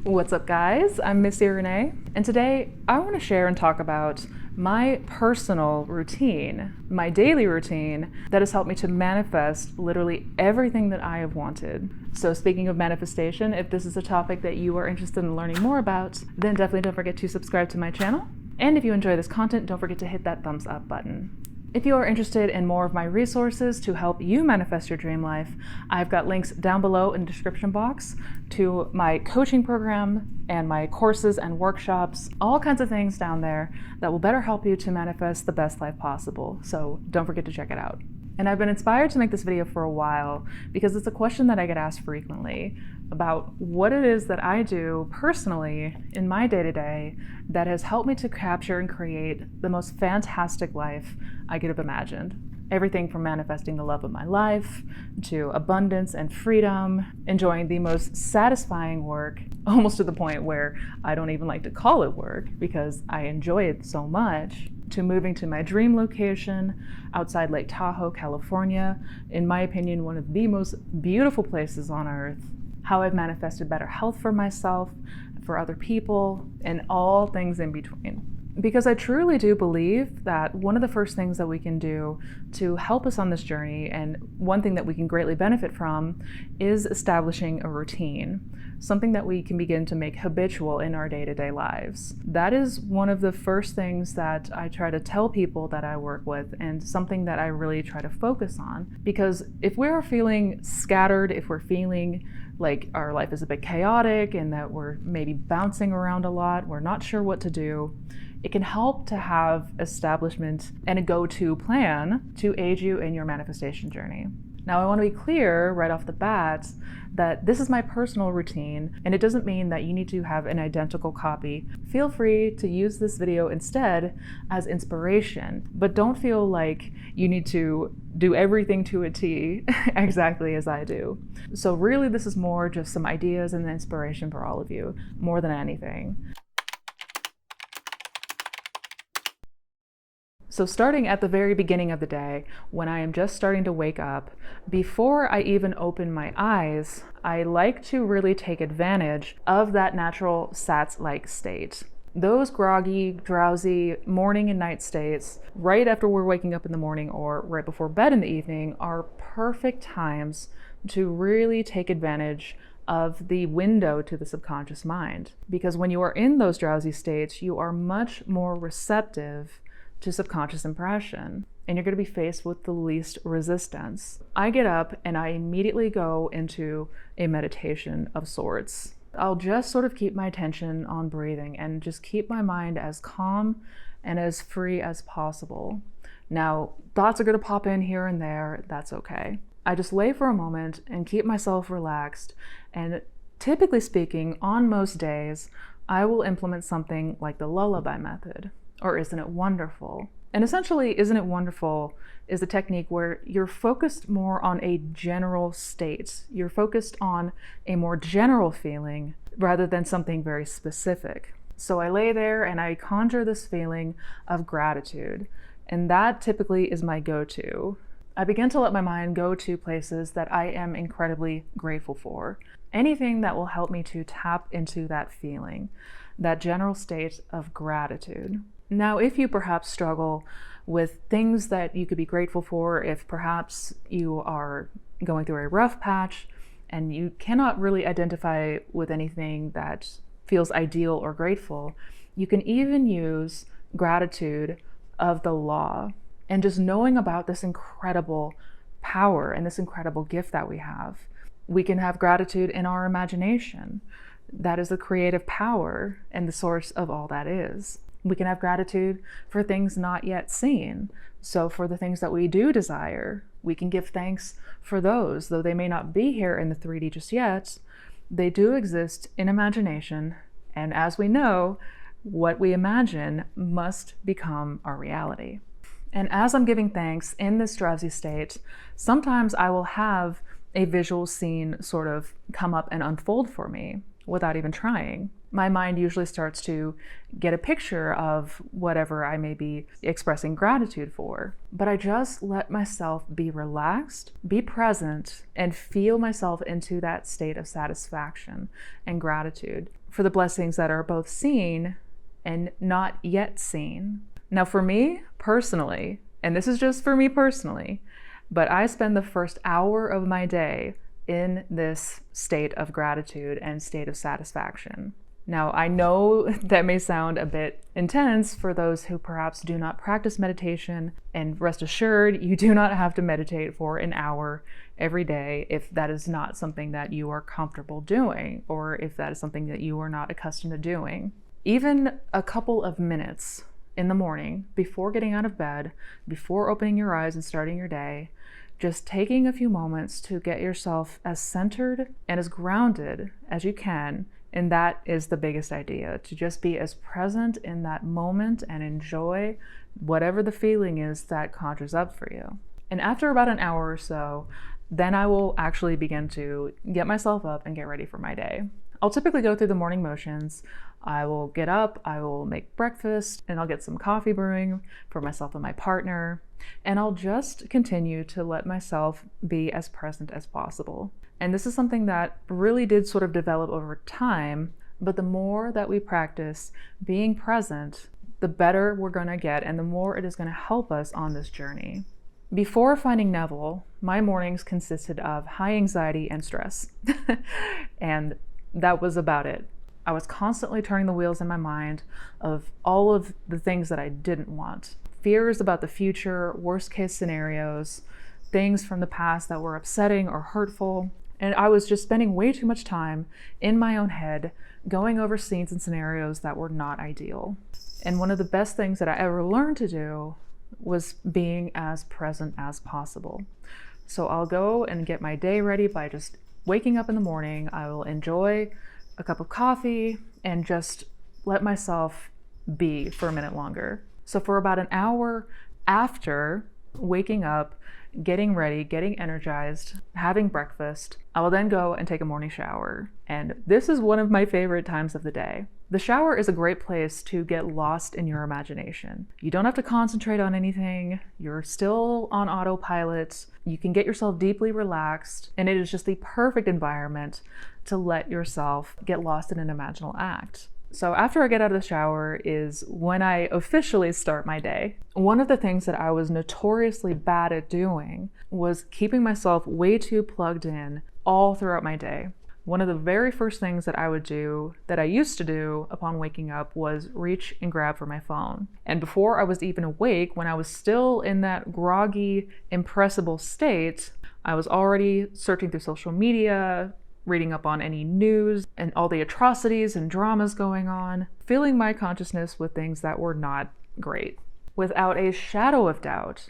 What's up, guys? I'm Missy Renee, and today I want to share and talk about my personal routine, my daily routine that has helped me to manifest literally everything that I have wanted. So speaking of manifestation, if this is a topic that you are interested in learning more about, then definitely don't forget to subscribe to my channel. And if you enjoy this content, don't forget to hit that thumbs up button. If you are interested in more of my resources to help you manifest your dream life, I've got links down below in the description box to my coaching program and my courses and workshops, all kinds of things down there that will better help you to manifest the best life possible. So don't forget to check it out. And I've been inspired to make this video for a while because it's a question that I get asked frequently about what it is that I do personally in my day-to-day that has helped me to capture and create the most fantastic life I could have imagined. Everything from manifesting the love of my life to abundance and freedom, enjoying the most satisfying work, almost to the point where I don't even like to call it work because I enjoy it so much, to moving to my dream location outside Lake Tahoe, California, in my opinion, one of the most beautiful places on earth, how I've manifested better health for myself, for other people, and all things in between. Because I truly do believe that one of the first things that we can do to help us on this journey, and one thing that we can greatly benefit from, is establishing a routine, something that we can begin to make habitual in our day-to-day lives. That is one of the first things that I try to tell people that I work with, and something that I really try to focus on. Because if we're feeling scattered, if we're feeling like our life is a bit chaotic and that we're maybe bouncing around a lot, we're not sure what to do, it can help to have establishment and a go-to plan to aid you in your manifestation journey. Now, I want to be clear right off the bat that this is my personal routine, and it doesn't mean that you need to have an identical copy. Feel free to use this video instead as inspiration, but don't feel like you need to do everything to a T exactly as I do. So really, this is more just some ideas and inspiration for all of you, more than anything. So starting at the very beginning of the day, when I am just starting to wake up, before I even open my eyes, I like to really take advantage of that natural SATS-like state. Those groggy, drowsy morning and night states, right after we're waking up in the morning or right before bed in the evening, are perfect times to really take advantage of the window to the subconscious mind. Because when you are in those drowsy states, you are much more receptive to subconscious impression, and you're going to be faced with the least resistance. I get up and I immediately go into a meditation of sorts. I'll just sort of keep my attention on breathing and just keep my mind as calm and as free as possible. Now, thoughts are going to pop in here and there. That's okay. I just lay for a moment and keep myself relaxed, and typically speaking, on most days, I will implement something like the lullaby method, or Isn't It Wonderful? And essentially, Isn't It Wonderful is a technique where you're focused more on a general state. You're focused on a more general feeling rather than something very specific. So I lay there and I conjure this feeling of gratitude, and that typically is my go-to. I begin to let my mind go to places that I am incredibly grateful for. Anything that will help me to tap into that feeling, that general state of gratitude. Now, if you perhaps struggle with things that you could be grateful for, if perhaps you are going through a rough patch and you cannot really identify with anything that feels ideal or grateful, you can even use gratitude of the law, and just knowing about this incredible power and this incredible gift that we have. We can have gratitude in our imagination. That is the creative power and the source of all that is. We can have gratitude for things not yet seen. So for the things that we do desire, we can give thanks for those, though they may not be here in the 3D just yet. They do exist in imagination, and as we know, what we imagine must become our reality. And as I'm giving thanks in this drowsy state, sometimes I will have a visual scene sort of come up and unfold for me. without even trying. My mind usually starts to get a picture of whatever I may be expressing gratitude for. But I just let myself be relaxed, be present, and feel myself into that state of satisfaction and gratitude for the blessings that are both seen and not yet seen. Now, for me personally, and this is just for me personally, but I spend the first hour of my day in this state of gratitude and state of satisfaction. Now, I know that may sound a bit intense for those who perhaps do not practice meditation, and rest assured, you do not have to meditate for an hour every day if that is not something that you are comfortable doing, or if that is something that you are not accustomed to doing. Even a couple of minutes in the morning, before getting out of bed, before opening your eyes and starting your day, just taking a few moments to get yourself as centered and as grounded as you can. And that is the biggest idea, to just be as present in that moment and enjoy whatever the feeling is that conjures up for you. And after about an hour or so, then I will actually begin to get myself up and get ready for my day. I'll typically go through the morning motions. I will get up, I will make breakfast, and I'll get some coffee brewing for myself and my partner. And I'll just continue to let myself be as present as possible. And this is something that really did sort of develop over time, but the more that we practice being present, the better we're going to get and the more it is going to help us on this journey. Before finding Neville, my mornings consisted of high anxiety and stress. And that was about it. I was constantly turning the wheels in my mind of all of the things that I didn't want. Fears about the future, worst case scenarios, things from the past that were upsetting or hurtful. And I was just spending way too much time in my own head, going over scenes and scenarios that were not ideal. And one of the best things that I ever learned to do was being as present as possible. So I'll go and get my day ready by just waking up in the morning. I will enjoy a cup of coffee and just let myself be for a minute longer. So for about an hour after waking up, getting ready, getting energized, having breakfast, I will then go and take a morning shower. And this is one of my favorite times of the day. The shower is a great place to get lost in your imagination. You don't have to concentrate on anything. You're still on autopilot. You can get yourself deeply relaxed, and it is just the perfect environment to let yourself get lost in an imaginal act. So after I get out of the shower is when I officially start my day. One of the things that I was notoriously bad at doing was keeping myself way too plugged in all throughout my day. One of the very first things that I would do, that I used to do upon waking up, was reach and grab for my phone. And before I was even awake, when I was still in that groggy, impressible state, I was already searching through social media, reading up on any news and all the atrocities and dramas going on, filling my consciousness with things that were not great. Without a shadow of doubt,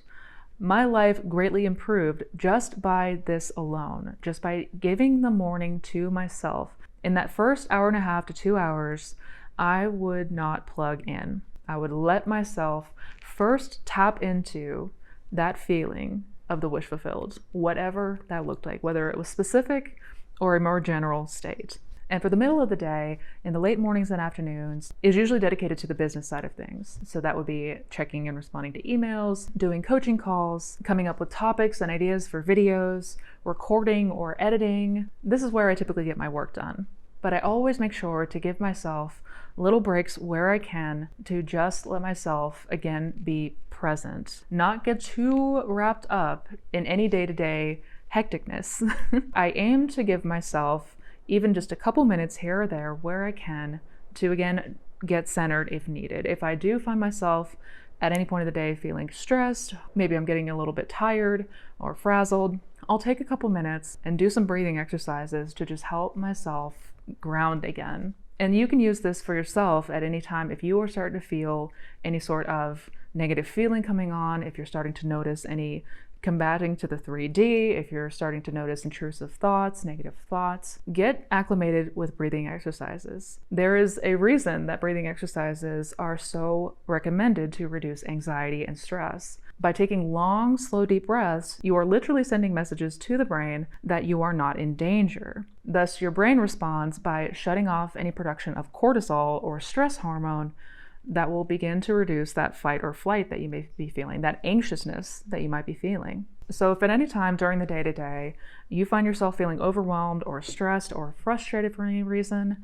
my life greatly improved just by this alone, just by giving the morning to myself. In that first hour and a half to 2 hours, I would not plug in. I would let myself first tap into that feeling of the wish fulfilled, whatever that looked like, whether it was specific or a more general state. And for the middle of the day, in the late mornings and afternoons, is usually dedicated to the business side of things. So that would be checking and responding to emails, doing coaching calls, coming up with topics and ideas for videos, recording or editing. This is where I typically get my work done. But I always make sure to give myself little breaks where I can to just let myself, again, be present. Not get too wrapped up in any day-to-day hecticness. I aim to give myself even just a couple minutes here or there where I can to, again, get centered if needed. If I do find myself at any point of the day feeling stressed, maybe I'm getting a little bit tired or frazzled, I'll take a couple minutes and do some breathing exercises to just help myself ground again. And you can use this for yourself at any time if you are starting to feel any sort of negative feeling coming on, if you're starting to notice any combating to the 3D, if you're starting to notice intrusive thoughts, negative thoughts, get acclimated with breathing exercises. There is a reason that breathing exercises are so recommended to reduce anxiety and stress. By taking long, slow, deep breaths, you are literally sending messages to the brain that you are not in danger. Thus, your brain responds by shutting off any production of cortisol or stress hormone that will begin to reduce that fight or flight that you may be feeling, that anxiousness that you might be feeling. So if at any time during the day-to-day you find yourself feeling overwhelmed or stressed or frustrated for any reason,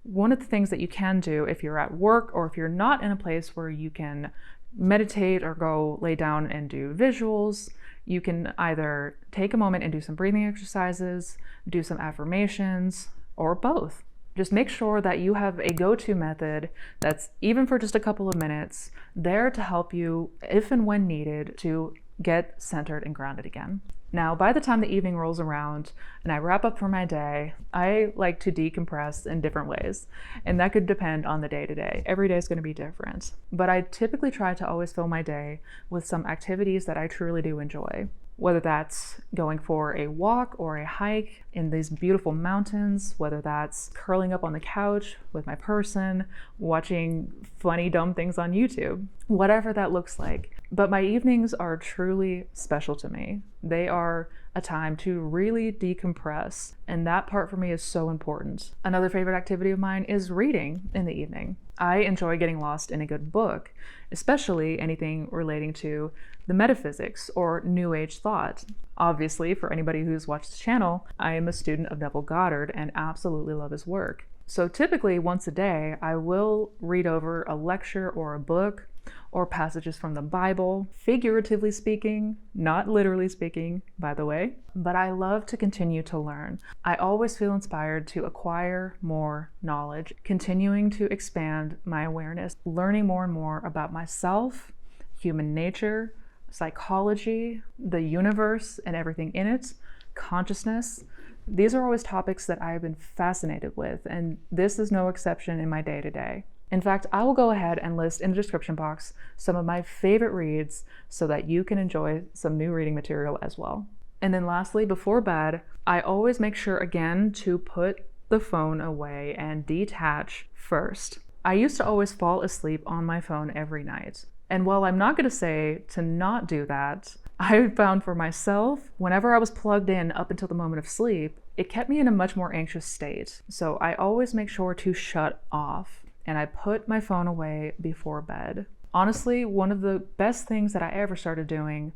one of the things that you can do if you're at work or if you're not in a place where you can meditate or go lay down and do visuals, you can either take a moment and do some breathing exercises, do some affirmations, or both. Just make sure that you have a go-to method that's, even for just a couple of minutes, there to help you, if and when needed, to get centered and grounded again. Now, by the time the evening rolls around and I wrap up for my day, I like to decompress in different ways. And that could depend on the day-to-day. Every day is going to be different. But I typically try to always fill my day with some activities that I truly do enjoy. Whether that's going for a walk or a hike in these beautiful mountains, whether that's curling up on the couch with my person, watching funny, dumb things on YouTube, whatever that looks like. But my evenings are truly special to me. They are a time to really decompress, and that part for me is so important. Another favorite activity of mine is reading in the evening. I enjoy getting lost in a good book, especially anything relating to the metaphysics or New Age thought. Obviously, for anybody who's watched the channel, I am a student of Neville and absolutely love his work. So typically once a day, I will read over a lecture or a book or passages from the Bible, figuratively speaking, not literally speaking, by the way. But I love to continue to learn. I always feel inspired to acquire more knowledge, continuing to expand my awareness, learning more and more about myself, human nature, psychology, the universe and everything in it, consciousness. These are always topics that I've been fascinated with, and this is no exception in my day-to-day. In fact, I will go ahead and list in the description box some of my favorite reads so that you can enjoy some new reading material as well. And then lastly, before bed, I always make sure again to put the phone away and detach first. I used to always fall asleep on my phone every night. And while I'm not going to say to not do that, I found for myself, whenever I was plugged in up until the moment of sleep, it kept me in a much more anxious state. So I always make sure to shut off, and I put my phone away before bed. Honestly, one of the best things that I ever started doing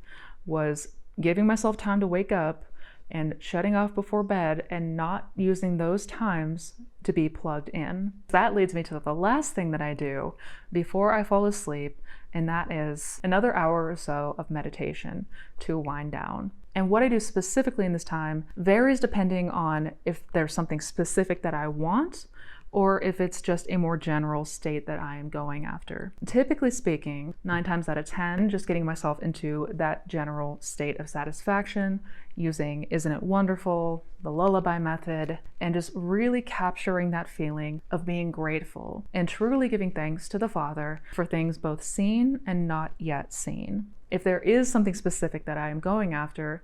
was giving myself time to wake up and shutting off before bed and not using those times to be plugged in. That leads me to the last thing that I do before I fall asleep, and that is another hour or so of meditation to wind down. And what I do specifically in this time varies depending on if there's something specific that I want or if it's just a more general state that I am going after. Typically speaking, 9 times out of 10, just getting myself into that general state of satisfaction using Isn't It Wonderful, the lullaby method, and just really capturing that feeling of being grateful and truly giving thanks to the Father for things both seen and not yet seen. If there is something specific that I am going after,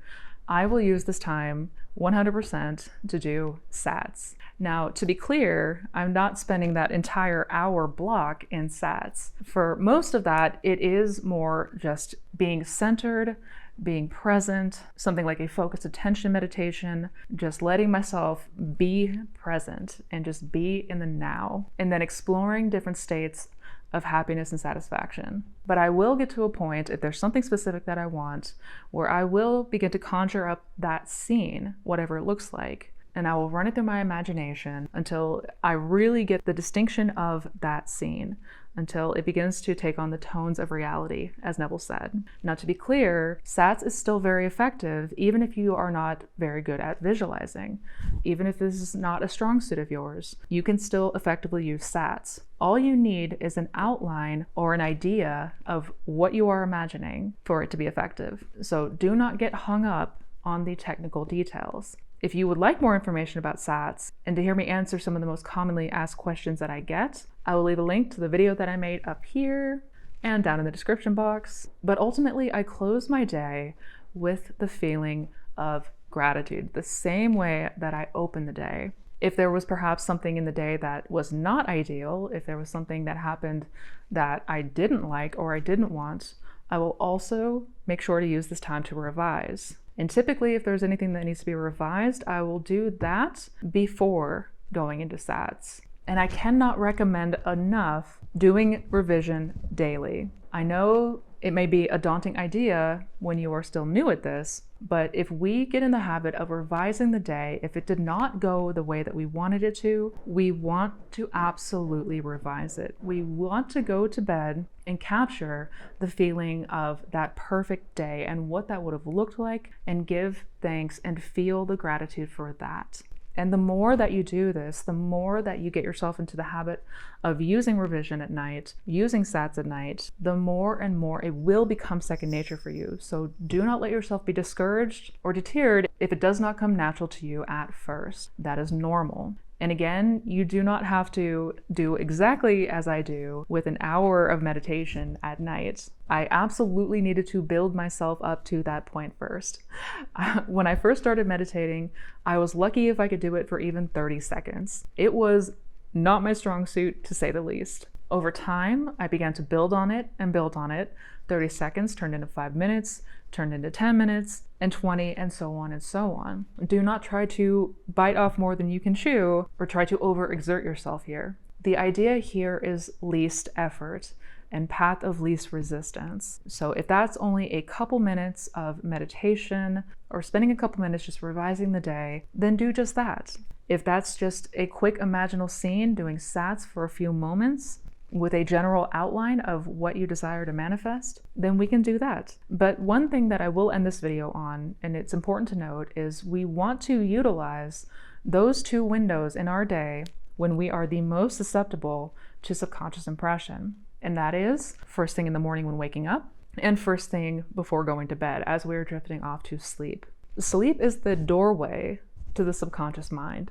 I will use this time 100% to do sats. Now, to be clear, I'm not spending that entire hour block in sats. For most of that, it is more just being centered, being present, something like a focused attention meditation, just letting myself be present and just be in the now, and then exploring different states of happiness and satisfaction. But I will get to a point, if there's something specific that I want, where I will begin to conjure up that scene, whatever it looks like, and I will run it through my imagination until I really get the distinction of that scene, until it begins to take on the tones of reality, as Neville said. Now, to be clear, SATS is still very effective, even if you are not very good at visualizing. Even if this is not a strong suit of yours, you can still effectively use SATS. All you need is an outline or an idea of what you are imagining for it to be effective. So do not get hung up on the technical details. If you would like more information about SATS and to hear me answer some of the most commonly asked questions that I get, I will leave a link to the video that I made up here and down in the description box. But ultimately, I close my day with the feeling of gratitude, the same way that I open the day. If there was perhaps something in the day that was not ideal, if there was something that happened that I didn't like or I didn't want, I will also make sure to use this time to revise. And typically, if there's anything that needs to be revised, I will do that before going into SATs. And I cannot recommend enough doing revision daily. I know it may be a daunting idea when you are still new at this, but if we get in the habit of revising the day, if it did not go the way that we wanted it to, we want to absolutely revise it. We want to go to bed and capture the feeling of that perfect day and what that would have looked like, and give thanks and feel the gratitude for that. And the more that you do this, the more that you get yourself into the habit of using revision at night, using SATs at night, the more and more it will become second nature for you. So do not let yourself be discouraged or deterred if it does not come natural to you at first. That is normal. And again, you do not have to do exactly as I do with an hour of meditation at night. I absolutely needed to build myself up to that point first. When I first started meditating, I was lucky if I could do it for even 30 seconds. It was not my strong suit, to say the least. Over time, I began to build on it and build on it. 30 seconds turned into 5 minutes, turned into 10 minutes, and 20, and so on and so on. Do not try to bite off more than you can chew or try to overexert yourself here. The idea here is least effort and path of least resistance. So if that's only a couple minutes of meditation or spending a couple minutes just revising the day, then do just that. If that's just a quick imaginal scene doing SATs for a few moments, with a general outline of what you desire to manifest, then we can do that. But one thing that I will end this video on, and it's important to note, is we want to utilize those two windows in our day when we are the most susceptible to subconscious impression. And that is first thing in the morning when waking up, and first thing before going to bed as we're drifting off to sleep. Sleep is the doorway to the subconscious mind.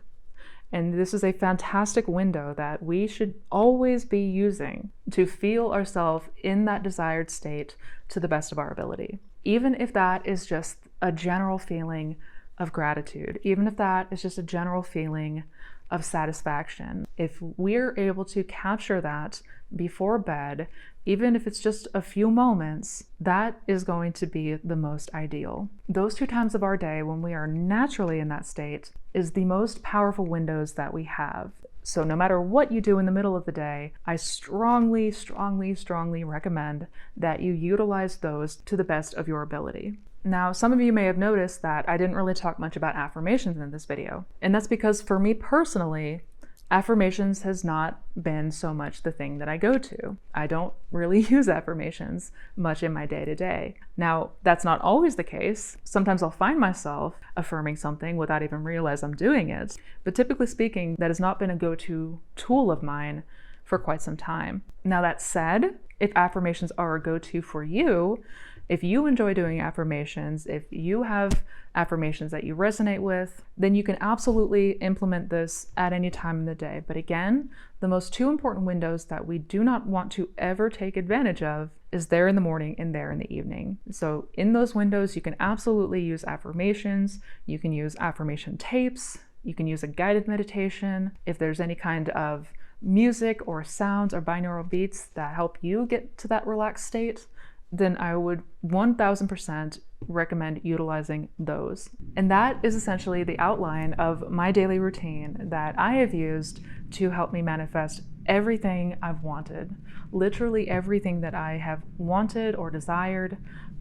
And this is a fantastic window that we should always be using to feel ourselves in that desired state to the best of our ability. Even if that is just a general feeling of gratitude, even if that is just a general feeling of satisfaction, if we're able to capture that before bed, even if it's just a few moments, that is going to be the most ideal. Those two times of our day when we are naturally in that state is the most powerful windows that we have. So no matter what you do in the middle of the day, I strongly, strongly, strongly recommend that you utilize those to the best of your ability. Now, some of you may have noticed that I didn't really talk much about affirmations in this video. And that's because for me personally, affirmations has not been so much the thing that I go to. I don't really use affirmations much in my day-to-day. Now, that's not always the case. Sometimes I'll find myself affirming something without even realize I'm doing it. But typically speaking, that has not been a go-to tool of mine for quite some time. Now, that said, if affirmations are a go-to for you, if you enjoy doing affirmations, if you have affirmations that you resonate with, then you can absolutely implement this at any time in the day. But again, the most two important windows that we do not want to ever take advantage of is there in the morning and there in the evening. So in those windows, you can absolutely use affirmations. You can use affirmation tapes. You can use a guided meditation. If there's any kind of music or sounds or binaural beats that help you get to that relaxed state, then I would 1000% recommend utilizing those. And that is essentially the outline of my daily routine that I have used to help me manifest everything I've wanted. Literally everything that I have wanted or desired,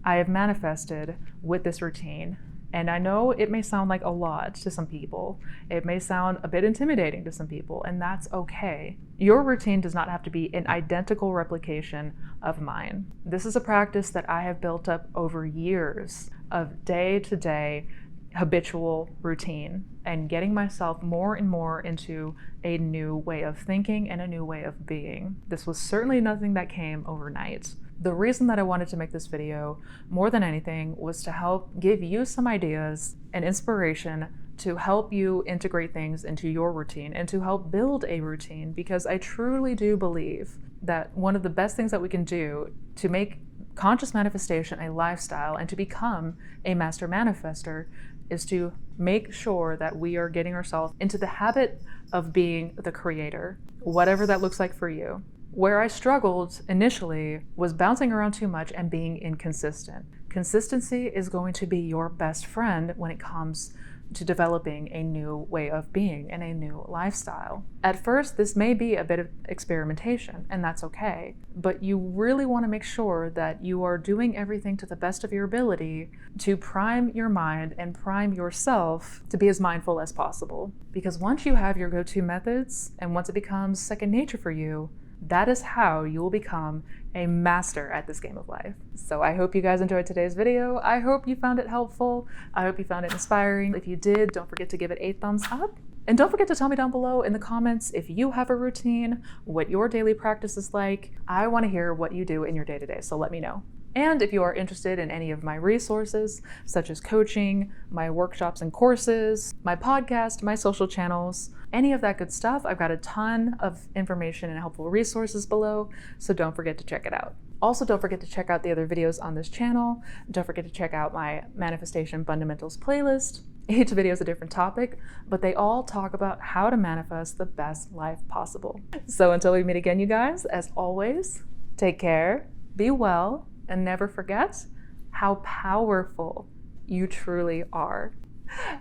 I have manifested with this routine. And I know it may sound like a lot to some people. It may sound a bit intimidating to some people, and that's okay. Your routine does not have to be an identical replication of mine. This is a practice that I have built up over years of day-to-day habitual routine and getting myself more and more into a new way of thinking and a new way of being. This was certainly nothing that came overnight. The reason that I wanted to make this video more than anything was to help give you some ideas and inspiration to help you integrate things into your routine and to help build a routine, because I truly do believe that one of the best things that we can do to make conscious manifestation a lifestyle and to become a master manifester is to make sure that we are getting ourselves into the habit of being the creator, whatever that looks like for you. Where I struggled initially was bouncing around too much and being inconsistent. Consistency is going to be your best friend when it comes to developing a new way of being and a new lifestyle. At first, this may be a bit of experimentation, and that's okay, but you really want to make sure that you are doing everything to the best of your ability to prime your mind and prime yourself to be as mindful as possible. Because once you have your go-to methods, and once it becomes second nature for you, that is how you will become a master at this game of life. So I hope you guys enjoyed today's video. I hope you found it helpful. I hope you found it inspiring. If you did, don't forget to give it a thumbs up. And don't forget to tell me down below in the comments if you have a routine, what your daily practice is like. I want to hear what you do in your day-to-day, so let me know. And if you are interested in any of my resources, such as coaching, my workshops and courses, my podcast, my social channels, any of that good stuff, I've got a ton of information and helpful resources below, so don't forget to check it out. Also, don't forget to check out the other videos on this channel. Don't forget to check out my Manifestation Fundamentals playlist. Each video is a different topic, but they all talk about how to manifest the best life possible. So until we meet again, you guys, as always, take care, be well, and never forget how powerful you truly are.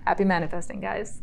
Happy manifesting, guys.